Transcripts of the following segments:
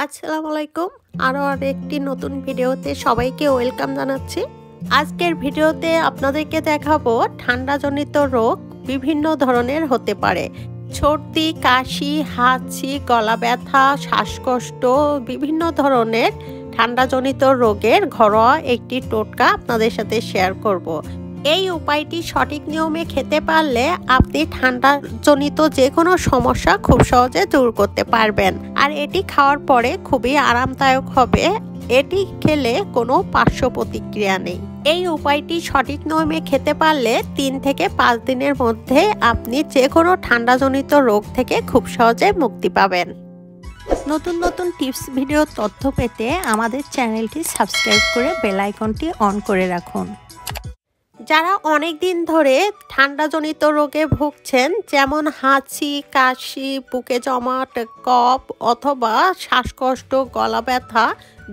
আসসালামু আলাইকুম। আরও আরেকটি নতুন ভিডিওতে সবাইকে ওয়েলকাম জানাচ্ছি। আজকের ভিডিওতে আপনাদেরকে দেখাবো ঠান্ডাজনিত রোগ বিভিন্ন ধরনের হতে পারে। সর্দি, কাশি, হাঁচি, গলা ব্যথা, শ্বাসকষ্ট, বিভিন্ন ধরনের ঠান্ডাজনিত রোগের ঘরোয়া একটি টোটকা আপনাদের সাথে শেয়ার করব। এই উপায়টি সঠিক নিয়মে খেতে পারলে আপনি ঠান্ডাজনিত যে কোনো সমস্যা খুব সহজে দূর করতে পারবেন। আর এটি খাওয়ার পরে খুবই আরামদায়ক হবে। এটি খেলে কোনো পার্শ্ব প্রতিক্রিয়া নেই। এই উপায়টি সঠিক নিয়মে খেতে পারলে 3 থেকে 5 দিনের মধ্যে আপনি যে কোনো ঠান্ডাজনিত রোগ থেকে খুব সহজে মুক্তি পাবেন। নতুন নতুন টিপস ভিডিও তথ্য পেতে আমাদের চ্যানেলটি সাবস্ক্রাইব করে বেল আইকনটি অন করে রাখুন। যারা অনেক দিন ধরে ঠান্ডাজনিত রোগে ভুগছেন, যেমন হাঁচি, কাশি, বুকে জমাট কফ অথবা শ্বাসকষ্ট, গলা ব্যথা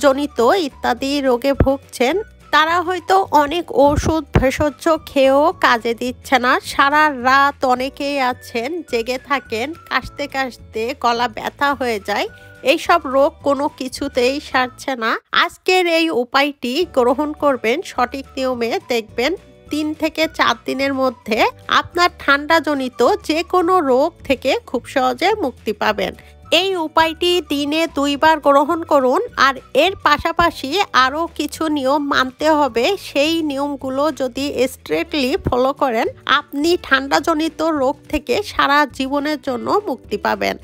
জনিত ইত্যাদি রোগে ভুগছেন, তারা হয়তো অনেক ওষুধ ভেষজ খেয়েও কাজে দিচ্ছে না। সারা রাত অনেকেই আছেন জেগে থাকেন, কাশতে কাশতে গলা ব্যথা হয়ে যায়। এইসব রোগ কোনো কিছুতেই সারছে না। আজকের এই উপায়টি গ্রহণ করবেন সঠিক নিয়মে, দেখবেন 3 থেকে 4 দিনের মধ্যে আপনার ঠান্ডাজনিত যে কোনো রোগ থেকে খুব সহজে মুক্তি পাবেন। এই উপায়টি দিনে 2 বার গ্রহণ করুন। আর এর পাশাপাশি আরও কিছু নিয়ম মানতে হবে। সেই নিয়মগুলো যদি স্ট্রিক্টলি ফলো করেন, আপনি ঠান্ডাজনিত রোগ থেকে সারা জীবনের জন্য মুক্তি পাবেন।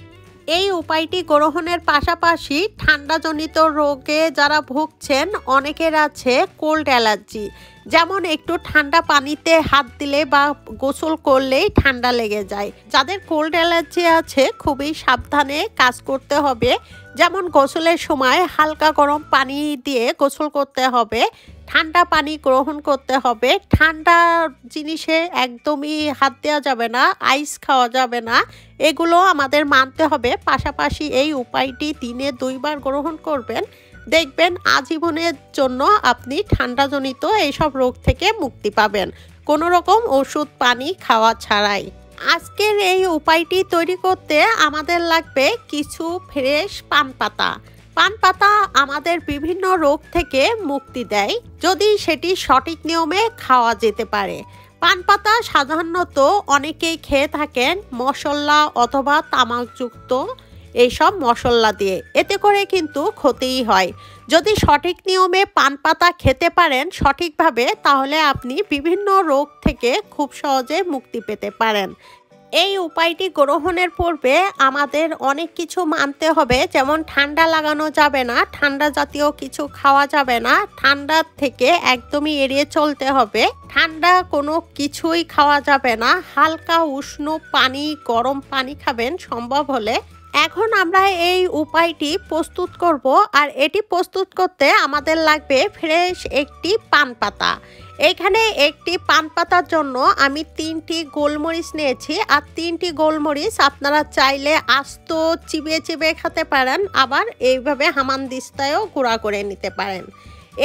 এই উপায়টি গ্রহণের পাশাপাশি ঠান্ডাজনিত রোগে যারা ভুগছেন, অনেকের আছে কোল্ড অ্যালার্জি, যেমন একটু ঠান্ডা পানিতে হাত দিলে বা গোসল করলেই ঠান্ডা লেগে যায়। যাদের কোল্ড অ্যালার্জি আছে খুবই সাবধানে কাজ করতে হবে। যেমন গোসলের সময় হালকা গরম পানি দিয়ে গোসল করতে হবে, ঠান্ডা পানি গ্রহণ করতে হবে, ঠান্ডা জিনিসে একদমই হাত দেওয়া যাবে না, আইস খাওয়া যাবে না, এগুলো আমাদের মানতে হবে। পাশাপাশি এই উপায়টি দিনে 2 বার গ্রহণ করবেন, দেখবেন আজীবনের জন্য আপনি ঠান্ডাজনিত এইসব রোগ থেকে মুক্তি পাবেন, কোনো রকম ওষুধ পানি খাওয়া ছাড়াই। আজকের এই উপায়টি তৈরি করতে আমাদের লাগবে কিছু ফ্রেশ পান পাতা। পান পাতা আমাদের বিভিন্ন রোগ থেকে মুক্তি দেয় যদি সেটি সঠিক নিয়মে খাওয়া যেতে পারে। পান পাতা সাধারণত অনেকেই খেয়ে থাকেন মশলা অথবা তামাকযুক্ত এইসব মশলা দিয়ে, এতে করে কিন্তু ক্ষতিই হয়। যদি সঠিক নিয়মে পান পাতা খেতে পারেন সঠিকভাবে, তাহলে আপনি বিভিন্ন রোগ থেকে খুব সহজে মুক্তি পেতে পারেন। এই উপায়টি গ্রহণের পূর্বে আমাদের অনেক কিছু মানতে হবে, যেমন ঠান্ডা লাগানো যাবে না, ঠান্ডা জাতীয় কিছু খাওয়া যাবে না, ঠান্ডা থেকে একদমই এড়িয়ে চলতে হবে, ঠান্ডা কোনো কিছুই খাওয়া যাবে না, হালকা উষ্ণ পানি, গরম পানি খাবেন সম্ভব হলে। এখন আমরা এই উপায়টি প্রস্তুত করব। আর এটি প্রস্তুত করতে আমাদের লাগবে ফ্রেশ একটি পান পাতা। এখানে একটি পান পাতার জন্য আমি 3টি গোলমরিচ নিয়েছি। আর 3টি গোলমরিচ আপনারা চাইলে আস্ত চিবিয়ে চিবিয়ে খেতে পারেন, আবার এইভাবে হামানদিস্তায়ও গুঁড়া করে নিতে পারেন।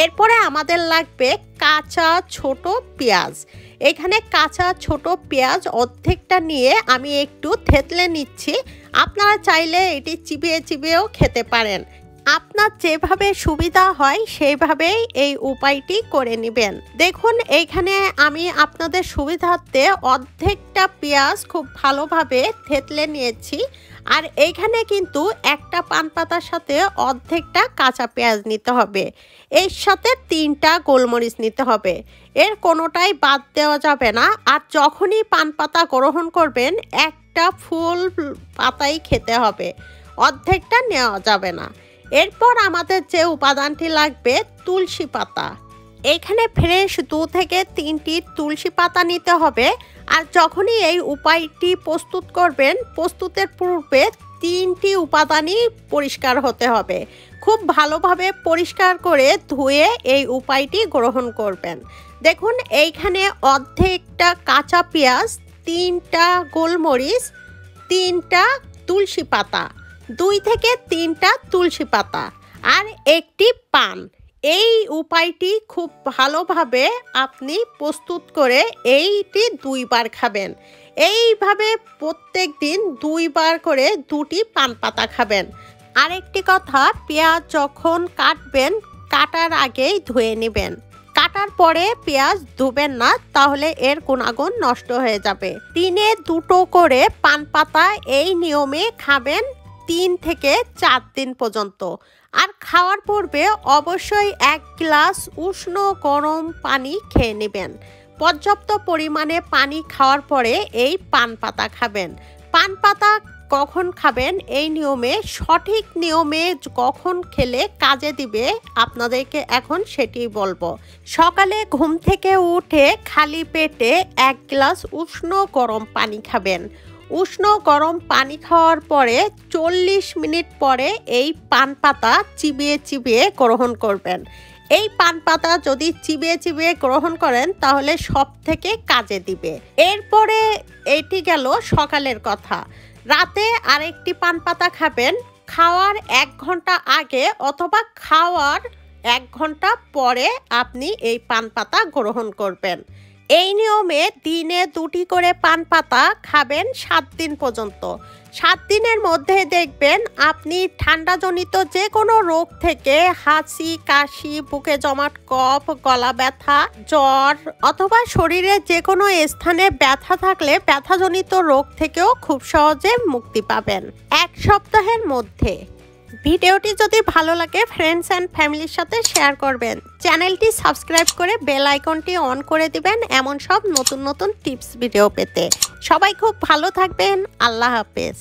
এরপরে আমাদের লাগবে কাঁচা ছোট পেঁয়াজ। এখানে কাঁচা ছোট পেঁয়াজ অর্ধেকটা নিয়ে আমি একটু থেতলে নিচ্ছি। আপনারা চাইলে এটি চিবিয়ে চিবিয়েও খেতে পারেন, আপনার যেভাবে সুবিধা হয় সেইভাবেই এই উপায়টি করে নেবেন। দেখুন, এইখানে আমি আপনাদের সুবিধার্থে অর্ধেকটা পেঁয়াজ খুব ভালোভাবে থেতলে নিয়েছি। আর এইখানে কিন্তু একটা পান পাতার সাথে অর্ধেকটা কাঁচা পেঁয়াজ নিতে হবে, এর সাথে 3টা গোলমরিচ নিতে হবে, এর কোনোটাই বাদ দেওয়া যাবে না। আর যখনই পান পাতা গ্রহণ করবেন একটা ফুল পাতাই খেতে হবে, অর্ধেকটা নেওয়া যাবে না। এরপর আমাদের যে উপাদানটি লাগবে তুলসী পাতা। এখানে ফ্রেশ 2 থেকে 3টি তুলসী পাতা নিতে হবে। আর যখনই এই উপায়টি প্রস্তুত করবেন, প্রস্তুতের পূর্বে 3টি উপাদানই পরিষ্কার হতে হবে। খুব ভালোভাবে পরিষ্কার করে ধুয়ে এই উপায়টি গ্রহণ করবেন। দেখুন, এইখানে অর্ধেকটা কাঁচা পেঁয়াজ, 3টা গোলমরিচ, 3টা তুলসী পাতা, 2 থেকে 3টা তুলসী পাতা আর একটি পান। এই উপায়টি খুব ভালোভাবে আপনি প্রস্তুত করে এইটি 2 বার খাবেন। এইভাবে প্রত্যেক দিন 2 বার করে 2টি পান পাতা খাবেন। আরেকটি কথা, পেঁয়াজ যখন কাটবেন কাটার আগেই ধুয়ে নেবেন। কাটার পরে পেঁয়াজ ধুবেন না, তাহলে এর গুণাগুণ নষ্ট হয়ে যাবে। দিনে 2টো করে পান পাতা এই নিয়মে খাবেন 3 থেকে 4 দিন পর্যন্ত। আর খাওয়ার পূর্বে অবশ্যই 1 গ্লাস উষ্ণ গরম পানি খেয়ে নেবেন। পর্যাপ্ত পরিমাণে পানি খাওয়ার পরে এই পান পাতা খাবেন। পান পাতা কখন খাবেন, এই নিয়মে সঠিক নিয়মে কখন খেলে কাজে দিবে আপনাদেরকে এখন সেটি বলবো। সকালে ঘুম থেকে উঠে খালি পেটে 1 গ্লাস উষ্ণ গরম পানি খাবেন। উষ্ণ গরম পানি খাওয়ার পরে 40 মিনিট পরে এই পান পাতা চিবিয়ে চিবিয়ে গ্রহণ করবেন। এই পান পাতা যদি চিবিয়ে চিবিয়ে গ্রহণ করেন তাহলে সব থেকে কাজে দিবে। এরপরে এটি গেল সকালের কথা। রাতে আরেকটি পান পাতা খাবেন খাওয়ার 1 ঘন্টা আগে অথবা খাওয়ার 1 ঘন্টা পরে আপনি এই পান পাতা গ্রহণ করবেন। এই নিয়মে দিনে 2টি করে পান পাতা খাবেন 7 দিন পর্যন্ত। 7 দিনের মধ্যে দেখবেন আপনি ঠান্ডাজনিত যে কোনো রোগ থেকে হাঁচি, কাশি, বুকে জমাট কফ, গলা ব্যথা, জ্বর অথবা শরীরে যে কোনো স্থানে ব্যথা থাকলে ব্যথাজনিত রোগ থেকেও খুব সহজে মুক্তি পাবেন 1 সপ্তাহের মধ্যে। ভিডিওটি যদি ভালো লাগে ফ্রেন্ডস অ্যান্ড ফ্যামিলির সাথে শেয়ার করবেন। চ্যানেলটি সাবস্ক্রাইব করে বেল আইকনটি অন করে দিবেন এমন সব নতুন নতুন টিপস ভিডিও পেতে। সবাই খুব ভালো থাকবেন। আল্লাহ হাফেজ।